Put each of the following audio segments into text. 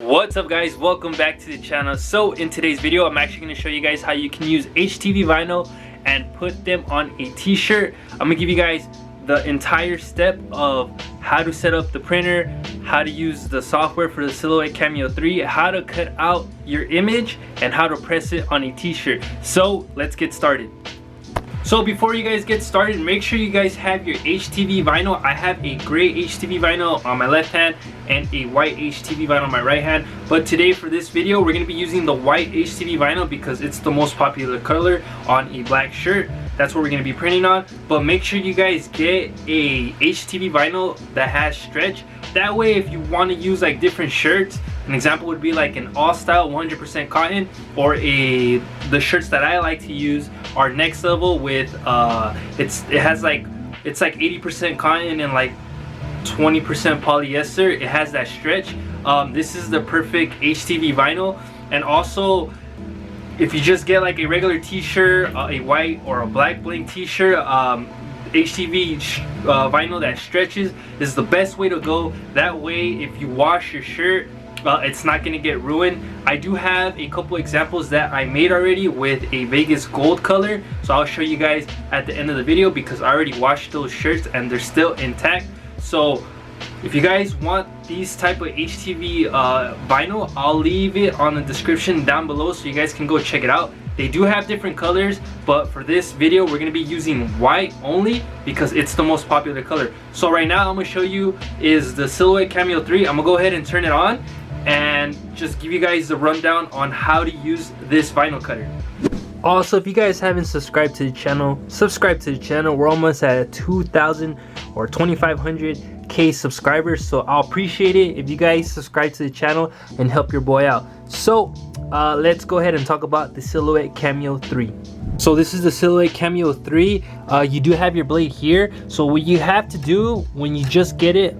What's up guys, welcome back to the channel. So in today's video I'm actually going to show you guys how you can use HTV vinyl and put them on a t-shirt. I'm going to give you guys the entire step of how to set up the printer, how to use the software for the Silhouette Cameo 3, how to cut out your image, and how to press it on a t-shirt. So let's get started. So before you guys get started, make sure you guys have your HTV vinyl. I have a gray HTV vinyl on my left hand and a white HTV vinyl on my right hand. But today for this video, we're going to be using the white HTV vinyl because it's the most popular color on a black shirt. That's what we're going to be printing on. But make sure you guys get a HTV vinyl that has stretch. That way if you want to use like different shirts, an example would be like an all style 100% cotton, or the shirts that I like to use are next level with it's like 80% cotton and like 20% polyester. It has that stretch. This is the perfect HTV vinyl. And also if you just get like a regular t-shirt, a white or a black blank t-shirt, HTV vinyl that stretches is the best way to go. That way if you wash your shirt, it's not going to get ruined. I do have a couple examples that I made already with a Vegas gold color, so I'll show you guys at the end of the video because I already washed those shirts and they're still intact. So if you guys want these type of HTV vinyl, I'll leave it on the description down below so you guys can go check it out. They do have different colors, but for this video we're going to be using white only because it's the most popular color. So right now I'm going to show you is the Silhouette Cameo 3. I'm going to go ahead and turn it on and just give you guys the rundown on how to use this vinyl cutter. Also, if you guys haven't subscribed to the channel, subscribe to the channel. We're almost at 2,000 or 2,500k subscribers, so I'll appreciate it if you guys subscribe to the channel and help your boy out. So let's go ahead and talk about the Silhouette Cameo 3. So this is the Silhouette Cameo 3. You do have your blade here. So what you have to do when you just get it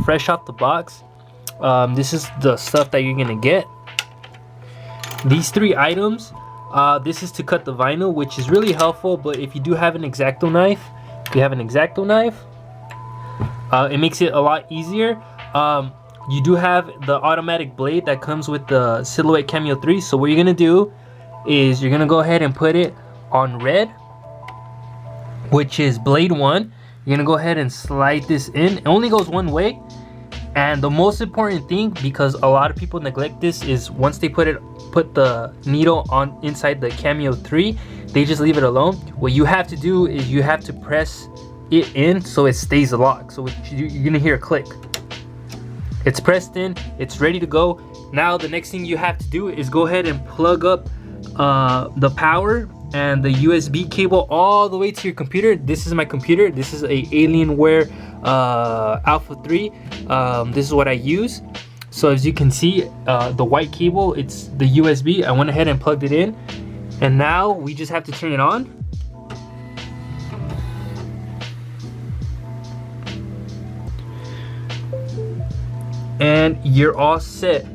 fresh off the box, this is the stuff that you're gonna get. These three items. This is to cut the vinyl, which is really helpful. But if you do have an X-Acto knife, it makes it a lot easier. You do have the automatic blade that comes with the Silhouette Cameo 3. So what you're gonna do is you're gonna go ahead and put it on red, which is blade 1. You're gonna go ahead and slide this in. It only goes one way. And the most important thing, because a lot of people neglect this, is once they put the needle on inside the Cameo 3, they just leave it alone. What you have to do is you have to press it in so it stays locked. So you're gonna hear a click. It's pressed in, it's ready to go. Now the next thing you have to do is go ahead and plug up the power and the USB cable all the way to your computer. This is my computer. This is a Alienware Alpha 3. This is what I use. So as you can see, the white cable, it's the USB. I went ahead and plugged it in, and now we just have to turn it on. And you're all set.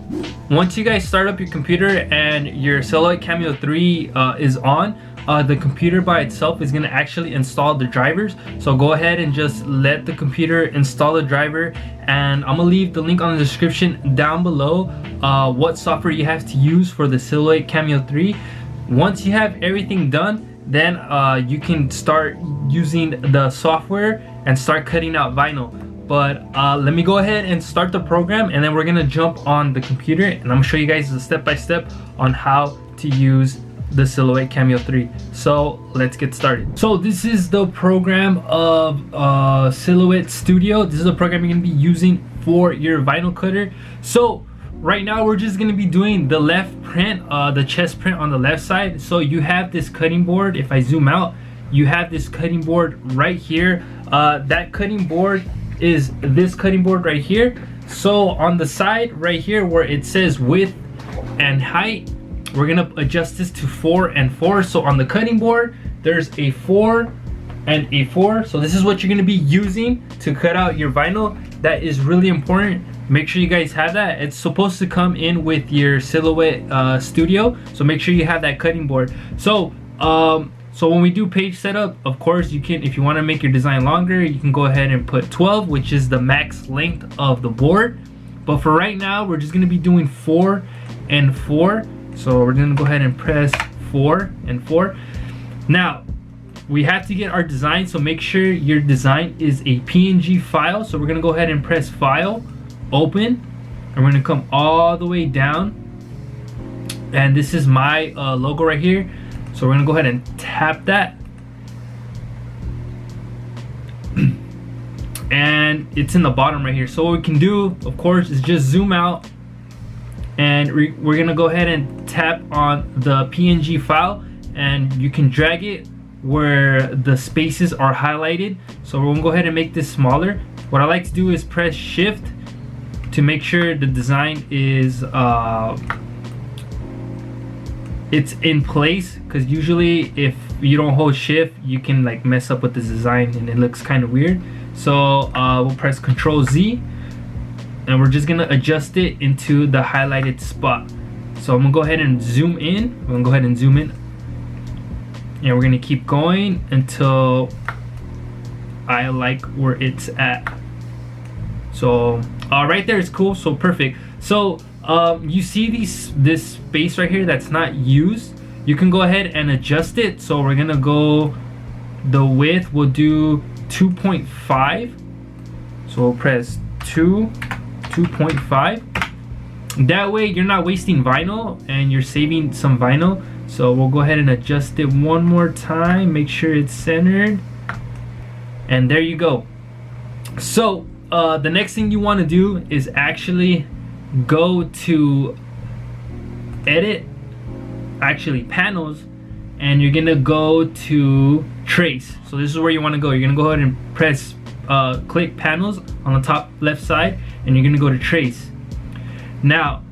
Once you guys start up your computer and your Silhouette Cameo 3 is on, the computer by itself is going to actually install the drivers. So go ahead and just let the computer install the driver, and I'm gonna leave the link on the description down below what software you have to use for the Silhouette Cameo 3. Once you have everything done, then you can start using the software and start cutting out vinyl. But let me go ahead and start the program, and then we're gonna jump on the computer and I'm gonna show you guys the step-by-step on how to use the Silhouette Cameo 3. So let's get started. So this is the program of Silhouette Studio. This is the program you're gonna be using for your vinyl cutter. So right now we're just gonna be doing the left print, the chest print on the left side. So you have this cutting board. If I zoom out, you have this cutting board right here. That cutting board is this cutting board right here. So on the side right here where it says width and height, we're gonna adjust this to 4 and 4. So on the cutting board there's a 4 and a 4. So this is what you're gonna be using to cut out your vinyl. That is really important. Make sure you guys have that. It's supposed to come in with your Silhouette Studio, so make sure you have that cutting board. So when we do page setup, of course you can, if you want to make your design longer, you can go ahead and put 12, which is the max length of the board. but for right now we're just gonna be doing 4 and 4. So we're gonna go ahead and press 4 and 4. Now we have to get our design, so make sure your design is a PNG file. So we're gonna go ahead and press File, Open, and we're gonna come all the way down. And this is my logo right here. So we're gonna go ahead and tap that. And it's in the bottom right here. So what we can do, of course, is just zoom out, and we're gonna go ahead and tap on the PNG file, and you can drag it where the spaces are highlighted. So we're gonna go ahead and make this smaller. What I like to do is press Shift to make sure the design is it's in place, because usually if you don't hold Shift you can like mess up with the design and it looks kind of weird. So we'll press Control Z, and we're just gonna adjust it into the highlighted spot. So I'm gonna go ahead and zoom in. We're gonna go ahead and zoom in, and we're gonna keep going until I like where it's at. So right there is cool. So perfect. So you see this space right here that's not used, you can go ahead and adjust it. So we're gonna go, the width we'll do 2.5. So we'll press 2.5. That way you're not wasting vinyl and you're saving some vinyl. So we'll go ahead and adjust it one more time, make sure it's centered, and there you go. So the next thing you want to do is actually go to edit, actually panels, and you're gonna go to trace. So this is where you want to go. You're gonna go ahead and press click panels on the top left side, and you're gonna go to trace. Now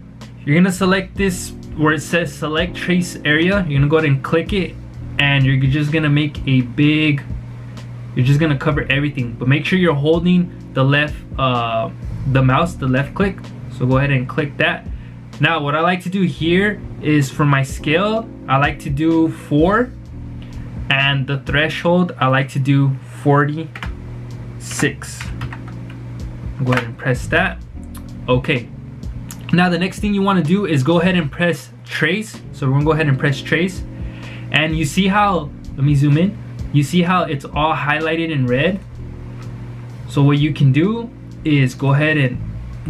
you're gonna select this where it says select trace area. You're gonna go ahead and click it, and you're just gonna make a big, you're just gonna cover everything, but make sure you're holding the left the mouse, the left click. So go ahead and click that. Now what I like to do here is, for my scale I like to do 4, and the threshold I like to do 46. Go ahead and press that. Okay, now the next thing you want to do is go ahead and press trace. So we're gonna go ahead and press trace, and you see how, let me zoom in, you see how it's all highlighted in red. So what you can do is go ahead and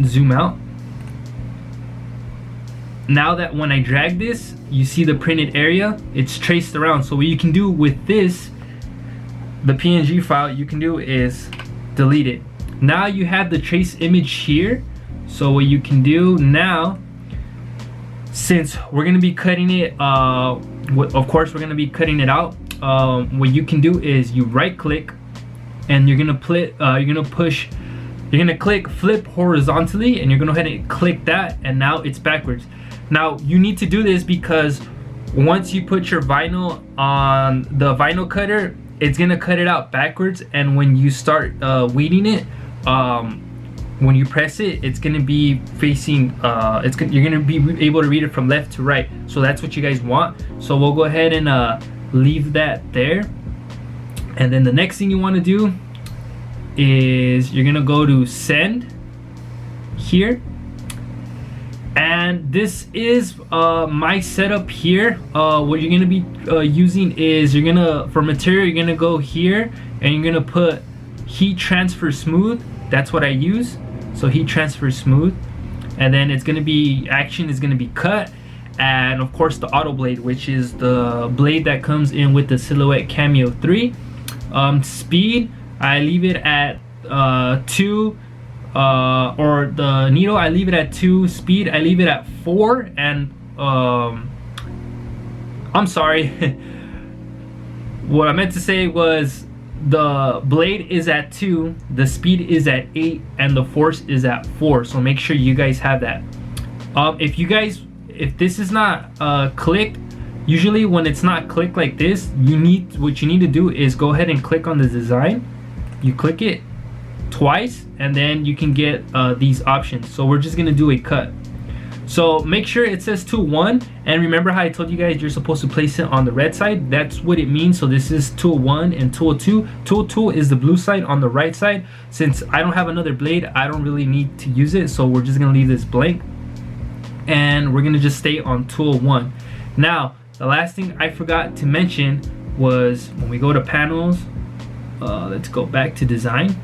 zoom out. Now that when I drag this, you see the printed area, it's traced around. So what you can do with this, the PNG file, you can do is delete it. Now you have the trace image here. So what you can do now, since we're gonna be cutting it, of course we're gonna be cutting it out, what you can do is you right click, and you're gonna click flip horizontally, and you're gonna go ahead and click that, and now it's backwards. Now you need to do this because once you put your vinyl on the vinyl cutter, it's gonna cut it out backwards, and when you start weeding it, when you press it, it's gonna be facing, you're gonna be able to read it from left to right. So that's what you guys want. So we'll go ahead and leave that there. And then the next thing you want to do is you're gonna go to send here, and this is my setup here. What you're gonna be using is, you're gonna, for material, you're gonna go here and you're gonna put heat transfer smooth. That's what I use. So heat transfer smooth, and then it's gonna be, action is gonna be cut, and of course the auto blade, which is the blade that comes in with the Silhouette Cameo 3. Speed, I leave it at 2, or the needle, I leave it at 2. Speed, I leave it at 4, and I'm sorry, what I meant to say was the blade is at 2, the speed is at 8, and the force is at 4. So make sure you guys have that. If this is not clicked, usually when it's not clicked like this, what you need to do is go ahead and click on the design. You click it twice, and then you can get these options. So we're just gonna do a cut. So make sure it says tool 1, and remember how I told you guys you're supposed to place it on the red side? That's what it means. So this is tool 1 and tool 2. Tool 2 is the blue side on the right side. Since I don't have another blade, I don't really need to use it, so we're just gonna leave this blank, and we're gonna just stay on tool 1. Now the last thing I forgot to mention was when we go to panels, let's go back to design.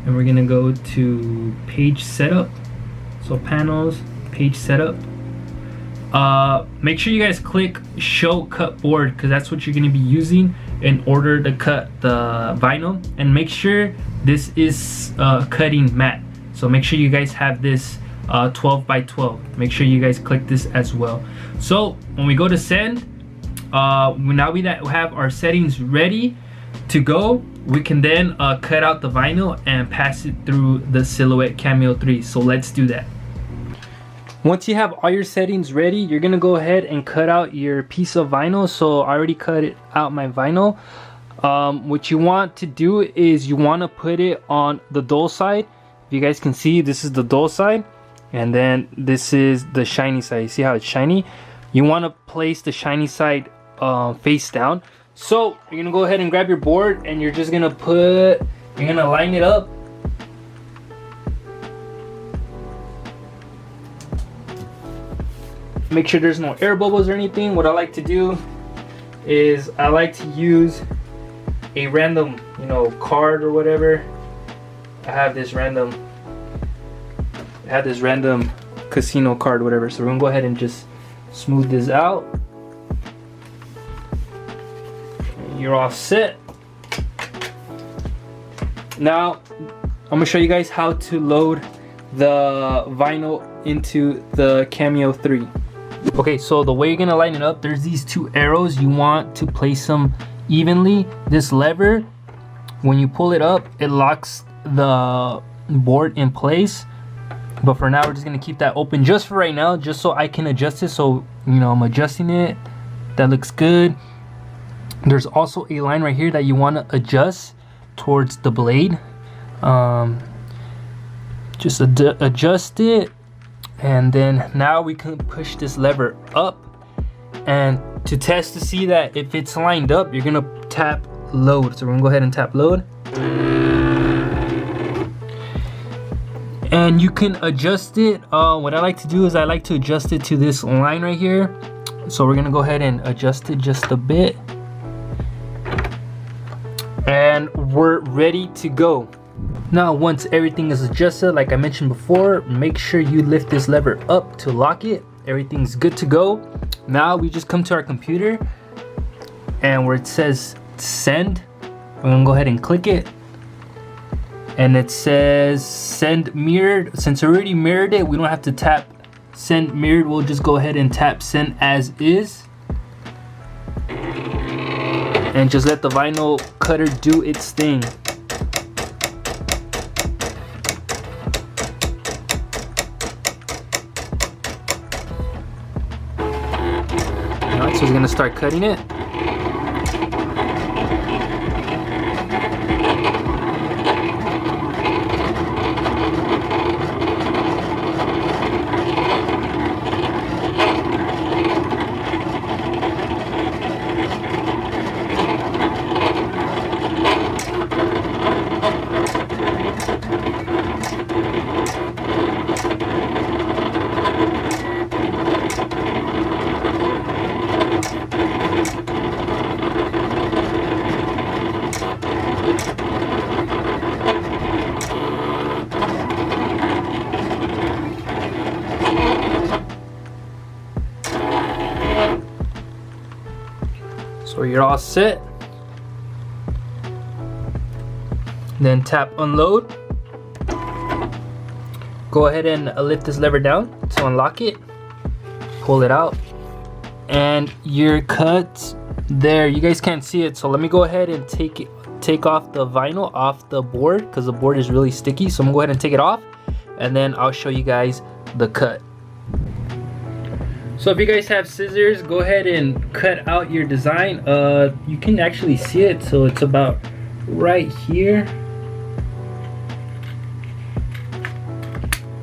And we're gonna go to page setup. So panels, page setup. Make sure you guys click show cut board, because that's what you're gonna be using in order to cut the vinyl. And make sure this is cutting matte. So make sure you guys have this 12 by 12. Make sure you guys click this as well. So when we go to send, now we have our settings ready to go, we can then cut out the vinyl and pass it through the Silhouette Cameo 3. So let's do that. Once you have all your settings ready, you're gonna go ahead and cut out your piece of vinyl. So I already cut out my vinyl. What you want to do is you want to put it on the dull side. If you guys can see, this is the dull side, and then this is the shiny side. See how it's shiny? You want to place the shiny side face down. So you're gonna go ahead and grab your board, and you're just gonna line it up. Make sure there's no air bubbles or anything. What I like to do is I like to use a random, card or whatever. I have this random casino card, whatever. So we're gonna go ahead and just smooth this out. You're all set. Now I'm gonna show you guys how to load the vinyl into the Cameo 3. Okay, so the way you're gonna line it up, there's these two arrows. You want to place them evenly. This lever, when you pull it up, it locks the board in place. But for now, we're just gonna keep that open just for right now, just so I can adjust it. So I'm adjusting it. That looks good. There's also a line right here that you want to adjust towards the blade. Just adjust it, and then now we can push this lever up, and to test to see that if it's lined up, you're gonna tap load. So we're gonna go ahead and tap load, and you can adjust it. What I like to do is I like to adjust it to this line right here. So we're gonna go ahead and adjust it just a bit, and we're ready to go. Now once everything is adjusted, like I mentioned before, make sure you lift this lever up to lock it. Everything's good to go. Now we just come to our computer, and where it says send, we're gonna go ahead and click it, and it says send mirrored. Since I already mirrored it, we don't have to tap send mirrored. We'll just go ahead and tap send as is, and just let the vinyl cutter do its thing. Alright, so we're gonna start cutting it. So you're all set. Then tap unload. Go ahead and lift this lever down to unlock it. Pull it out, and your cut there. You guys can't see it, so let me go ahead and take off the vinyl off the board, because the board is really sticky. So I'm gonna go ahead and take it off, and then I'll show you guys the cut. So if you guys have scissors, go ahead and cut out your design. You can actually see it, so it's about right here.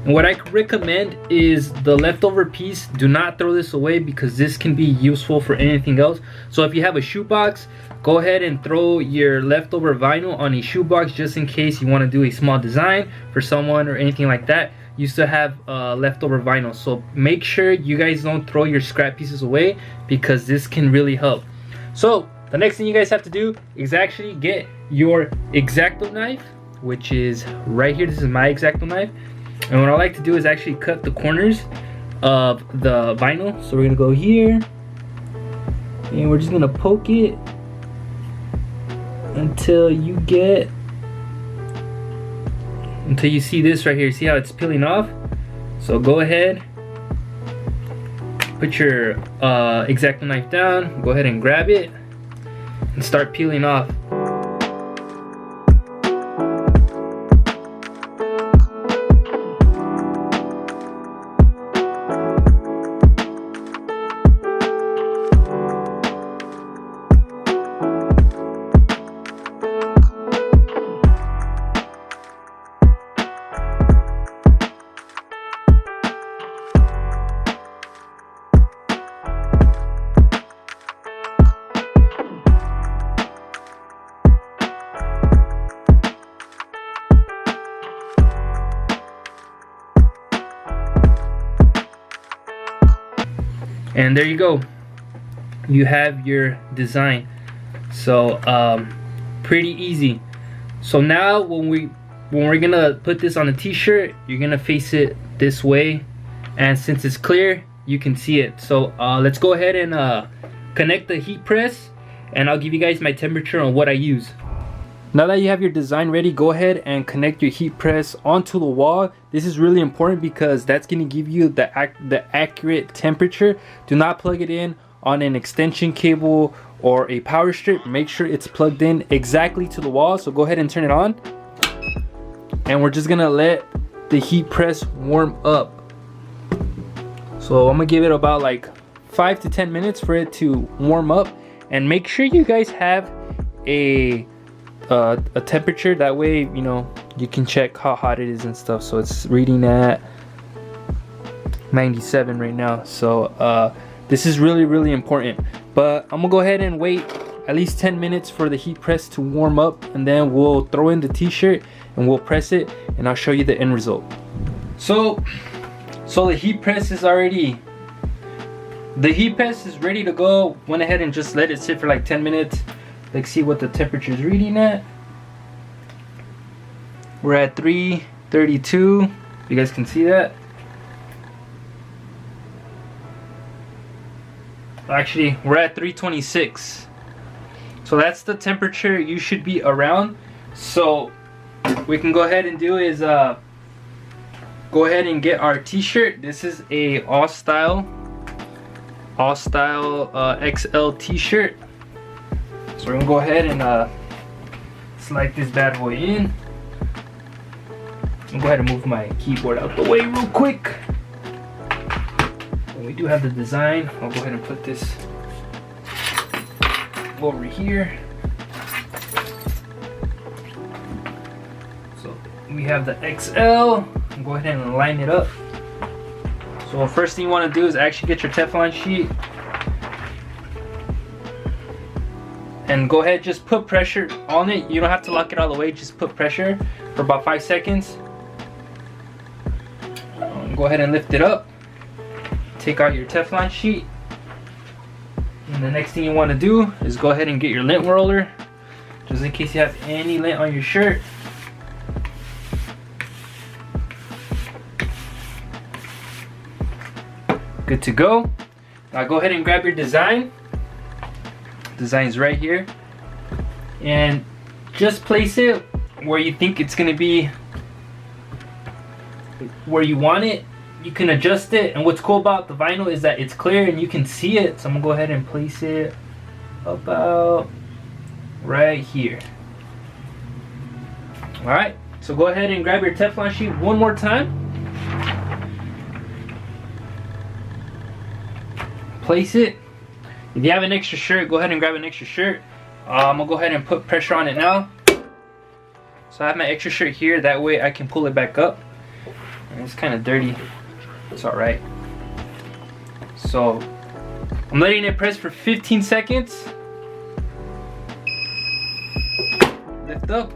And what I recommend is the leftover piece. Do not throw this away because this can be useful for anything else. So if you have a shoebox, go ahead and throw your leftover vinyl on a shoebox just in case you want to do a small design for someone or anything like that. You still have leftover vinyl. So make sure you guys don't throw your scrap pieces away because this can really help. So the next thing you guys have to do is actually get your X-Acto knife, which is right here. This is my X-Acto knife. And what I like to do is actually cut the corners of the vinyl. So we're gonna go here and we're just gonna poke it until you see this right here. See how it's peeling off? So go ahead, put your X-Acto knife down, go ahead and grab it and start peeling off. And there you go, you have your design. So pretty easy. So now when we're gonna put this on a t-shirt, you're gonna face it this way, and since it's clear you can see it. So let's go ahead and connect the heat press, and I'll give you guys my temperature on what I use. Now that you have your design ready, go ahead and connect your heat press onto the wall. This is really important because that's going to give you the accurate temperature. Do not plug it in on an extension cable or a power strip. Make sure it's plugged in exactly to the wall. So go ahead and turn it on. And we're just going to let the heat press warm up. So I'm going to give it about like 5 to 10 minutes for it to warm up. And make sure you guys have a temperature, that way you know you can check how hot it is and stuff. So it's reading at 97 right now. So this is really important. But I'm gonna go ahead and wait at least 10 minutes for the heat press to warm up, and then we'll throw in the t-shirt and we'll press it, and I'll show you the end result. So the heat press is ready to go. Went ahead and just let it sit for like 10 minutes. Let's see what the temperature is reading at. We're at 332. You guys can see that. Actually, we're at 326. So that's the temperature you should be around. So we can go ahead and do is go ahead and get our t-shirt. This is a all style XL t-shirt. So we're gonna go ahead and slide this bad boy in. I'll go ahead and move my keyboard out the way real quick. And we do have the design. I'll go ahead and put this over here. So we have the XL. I'll go ahead and line it up. So the first thing you want to do is actually get your Teflon sheet. And go ahead, just put pressure on it. You don't have to lock it all the way, just put pressure for about 5 seconds. Go ahead and lift it up. Take out your Teflon sheet. And the next thing you want to do is go ahead and get your lint roller, just in case you have any lint on your shirt. Good to go. Now go ahead and grab your design. Design's right here, and just place it where you think it's gonna be, where you want it. You can adjust it, and what's cool about the vinyl is that it's clear and you can see it. So I'm gonna go ahead and place it about right here. All right, so go ahead and grab your Teflon sheet one more time. Place it. If you have an extra shirt, go ahead and grab an extra shirt. I'm gonna go ahead and put pressure on it now. So I have my extra shirt here, that way I can pull it back up. And it's kind of dirty. It's all right. So I'm letting it press for 15 seconds. Lift up.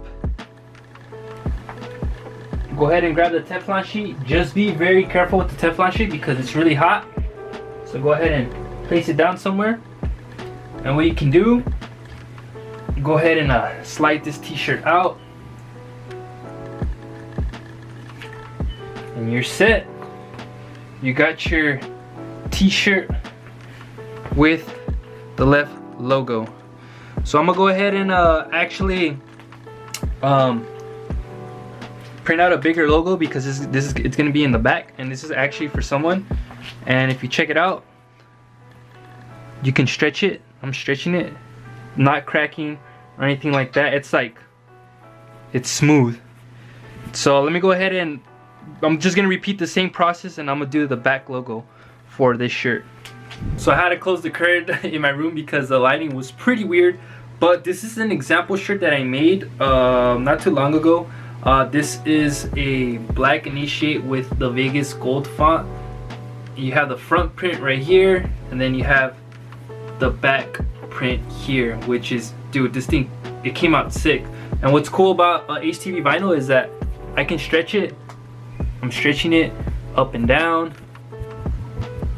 Go ahead and grab the Teflon sheet. Just be very careful with the Teflon sheet because it's really hot. So go ahead and place it down somewhere. And what you can do, go ahead and slide this t-shirt out. And you're set. You got your t-shirt with the left logo. So I'm gonna go ahead and actually print out a bigger logo because it's gonna be in the back, and this is actually for someone. And if you check it out, you can stretch it. I'm stretching it, not cracking or anything like that. It's like, it's smooth. So let me go ahead and I'm just gonna repeat the same process, and I'm gonna do the back logo for this shirt. So I had to close the curtain in my room because the lighting was pretty weird, but this is an example shirt that I made not too long ago. This is a black initiate with the Vegas gold font. You have the front print right here, and then you have the back print here, which is, dude, this thing, it came out sick. And what's cool about HTV Vinyl is that I can stretch it. I'm stretching it up and down.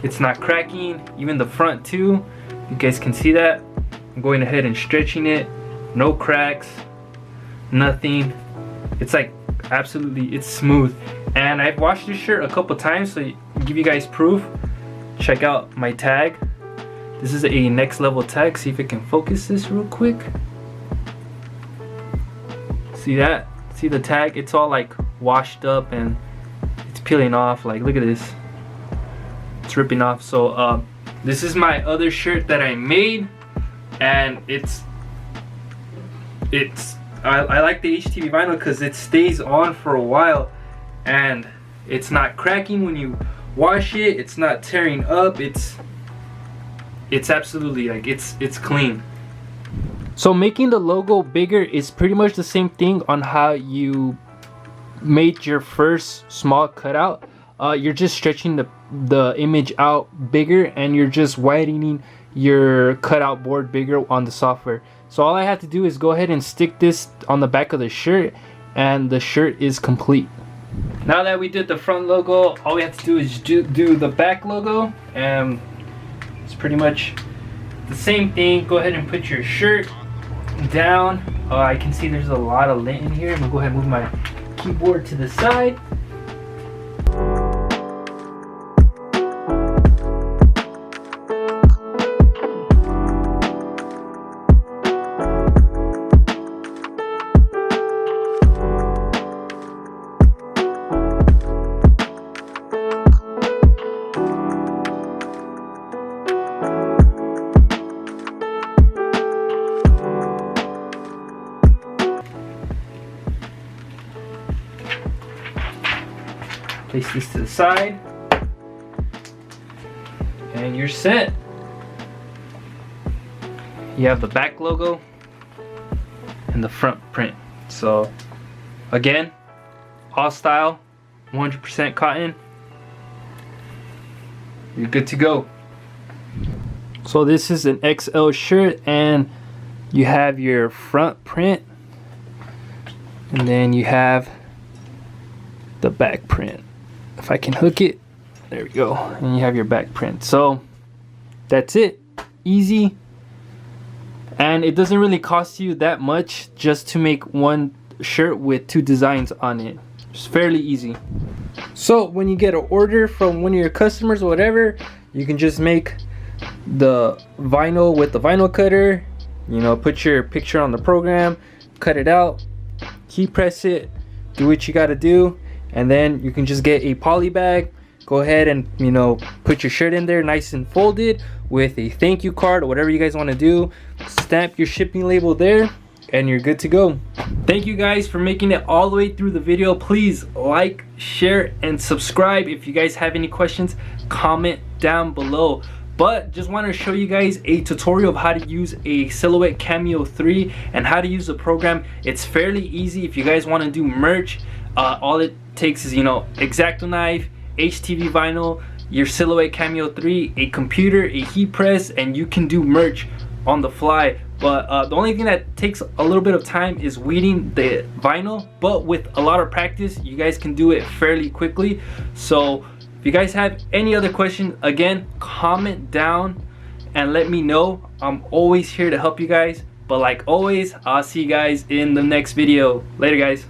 It's not cracking. Even the front too, you guys can see that. I'm going ahead and stretching it. No cracks, nothing. It's like absolutely, it's smooth. And I've washed this shirt a couple times, so I'll give you guys proof. Check out my tag. This is a next level tag. See if it can focus this real quick. See that? See the tag? It's all like washed up and it's peeling off. Like, look at this. It's ripping off. So this is my other shirt that I made, and I like the HTV Vinyl because it stays on for a while and it's not cracking when you wash it. It's not tearing up. It's absolutely, like, it's clean. So making the logo bigger is pretty much the same thing on how you made your first small cutout. You're just stretching the image out bigger, and you're just widening your cutout board bigger on the software. So all I have to do is go ahead and stick this on the back of the shirt, and the shirt is complete. Now that we did the front logo, all we have to do is do the back logo, and it's pretty much the same thing. Go ahead and put your shirt down. I can see there's a lot of lint in here. I'm gonna go ahead and move my keyboard to the side. Place this to the side, and you're set. You have the back logo and the front print. So again, all style, 100% cotton. You're good to go. So this is an XL shirt, and you have your front print, and then you have the back print. If I can hook it, there we go, and you have your back print. So that's it, easy, and it doesn't really cost you that much just to make one shirt with two designs on it. It's fairly easy. So when you get an order from one of your customers or whatever, you can just make the vinyl with the vinyl cutter, you know, put your picture on the program, cut it out, key press it, do what you got to do. And then you can just get a poly bag, go ahead and, you know, put your shirt in there nice and folded with a thank you card or whatever you guys want to do. Stamp your shipping label there, and you're good to go. Thank you guys for making it all the way through the video. Please like, share, and subscribe. If you guys have any questions, comment down below. But just want to show you guys a tutorial of how to use a Silhouette Cameo 3 and how to use the program. It's fairly easy if you guys want to do merch. All it takes is, you know, X-Acto knife, HTV vinyl, your Silhouette Cameo 3, a computer, a heat press, and you can do merch on the fly. But the only thing that takes a little bit of time is weeding the vinyl, but with a lot of practice you guys can do it fairly quickly. So if you guys have any other questions, again, comment down and let me know. I'm always here to help you guys. But like always, I'll see you guys in the next video. Later, guys.